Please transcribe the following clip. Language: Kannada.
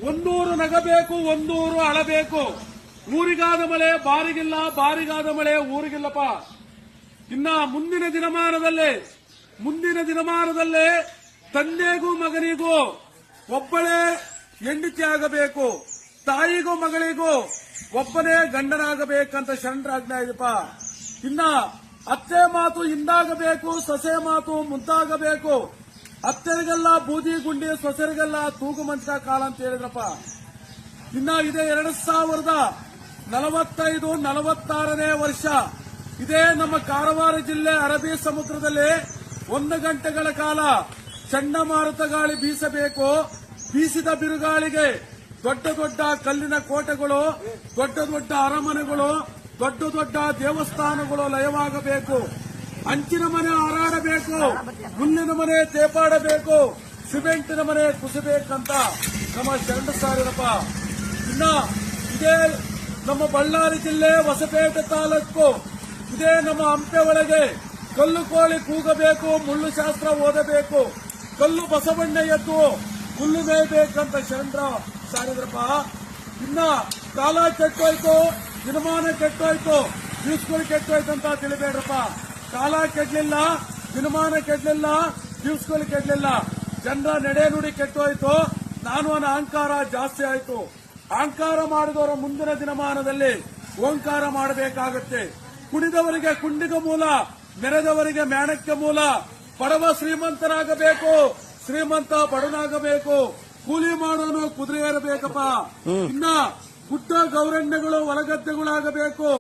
ಒಂದೂರು ನಗಬೇಕು, ಒಂದೂರು ಅಳಬೇಕು. ಊರಿಗಾದ ಮಳೆ ಬಾರಿಗಿಲ್ಲ, ಬಾರಿಗಾದ ಮಳೆ ಊರಿಗಿಲ್ಲಪ್ಪ. ಇನ್ನ ಮುಂದಿನ ದಿನಮಾನದಲ್ಲೇ ತಂದೆಗೂ ಮಗನಿಗೂ ಒಬ್ಬಳೇ ಹೆಂಡತಿ ಆಗಬೇಕು, ತಾಯಿಗೂ ಮಗಳಿಗೂ ಒಬ್ಬನೇ ಗಂಡನಾಗಬೇಕಂತ ಶರಣರಾಜ್ಞೆ ಇದೆಪ್ಪ. ಇನ್ನ ಅತ್ತೆ ಮಾತು ಹಿಂದಾಗಬೇಕು, ಸೊಸೆ ಮಾತು ಮುಂದಾಗಬೇಕು. ಅತ್ತೆರಿಗೆಲ್ಲ ಬೂದಿ ಗುಂಡಿ, ಸೊಸೆರಿಗೆಲ್ಲ ತೂಗು ಮಂಚ ಕಾಲ ಅಂತ ಹೇಳಿದ್ರಪ್ಪ. ಇನ್ನ ಇದೇ 2045-46ನೇ ವರ್ಷ. ಇದೇ ನಮ್ಮ ಕಾರವಾರ ಜಿಲ್ಲೆ ಅರಬ್ಬಿ ಸಮುದ್ರದಲ್ಲಿ 1 ಗಂಟೆಗಳ ಕಾಲ ಚಂಡಮಾರುತ ಗಾಳಿ ಬೀಸಬೇಕು. ಬೀಸಿದ ಬಿರುಗಾಳಿಗೆ ದೊಡ್ಡ ದೊಡ್ಡ ಕಲ್ಲಿನ ಕೋಟೆಗಳು, ದೊಡ್ಡ ದೊಡ್ಡ ಅರಮನೆಗಳು, ದೊಡ್ಡ ದೊಡ್ಡ ದೇವಸ್ಥಾನಗಳು ಲಯವಾಗಬೇಕು. ಅಂಚಿನ ಮನೆ ಹಾರಾಡಬೇಕು, ಹುಲ್ಲಿನ ಮನೆ ತೇಪಾಡಬೇಕು, ಸಿಮೆಂಟಿನ ಮನೆ ಕುಸಿಬೇಕಂತ ನಮ್ಮ ಶರಣ ಸಾರಿರಪ್ಪ. ಇನ್ನ ಇದೇ ನಮ್ಮ ಬಳ್ಳಾರಿ ಜಿಲ್ಲೆ ಹೊಸಪೇಟೆ ತಾಲೂಕು, ಇದೇ ನಮ್ಮ ಹಂಪೆ ಒಳಗೆ ಕಲ್ಲು ಕೋಳಿ ಕೂಗಬೇಕು, ಮುಳ್ಳು ಶಾಸ್ತ್ರ ಓದಬೇಕು, ಕಲ್ಲು ಬಸವಣ್ಣ ಎದ್ದು ಹುಲ್ಲು ಮೇಯಬೇಕಂತ ಶರಣರ ಸಾರಿದ್ರಪ್ಪ. ಇನ್ನ ಕಾಲ ಕೆಟ್ಟೋಯ್ತು, ದಿನಮಾನ ಕೆಟ್ಟೋಯ್ತು, ದಿವ್ಸಗಳು ಕೆಟ್ಟೋಯ್ತು ಅಂತ ತಿಳಿಬೇಡ್ರಪ್ಪ. ಕಾಲ ಕೆಡ್ಲಿಲ್ಲ, ದಿನಮಾನ ಕೆಡ್ಲಿಲ್ಲ, ದಿವ್ಸಗಳು ಕೆಡ್ಲಿಲ್ಲ, ಜನರ ನಡೆ ನುಡಿ ಕೆಟ್ಟೋಯ್ತು. ನಾನು ಅನ್ನೋ ಅಹಂಕಾರ ಜಾಸ್ತಿ ಆಯ್ತು. ಅಹಂಕಾರ ಮಾಡಿದವರ ಮುಂದಿನ ದಿನಮಾನದಲ್ಲಿ ಓಂಕಾರ ಮಾಡಬೇಕಾಗತ್ತೆ. ಕುಡಿದವರಿಗೆ ಕುಂಡಿಗ ಮೂಲ, ಮೆರೆದವರಿಗೆ ಮ್ಯಾಣಕ್ಕೆ ಮೂಲ. ಬಡವ ಶ್ರೀಮಂತನಾಗಬೇಕು, ಶ್ರೀಮಂತ ಬಡವನಾಗಬೇಕು. ಕೂಲಿ ಮಾಡೋನು ಕುದುರೆ ಏರಬೇಕಪ್ಪ. ಇನ್ನ ಗುಡ್ಡ ಗೌರಣ್ಯಗಳು ಹೊಲಗದ್ದೆಗಳಾಗಬೇಕು.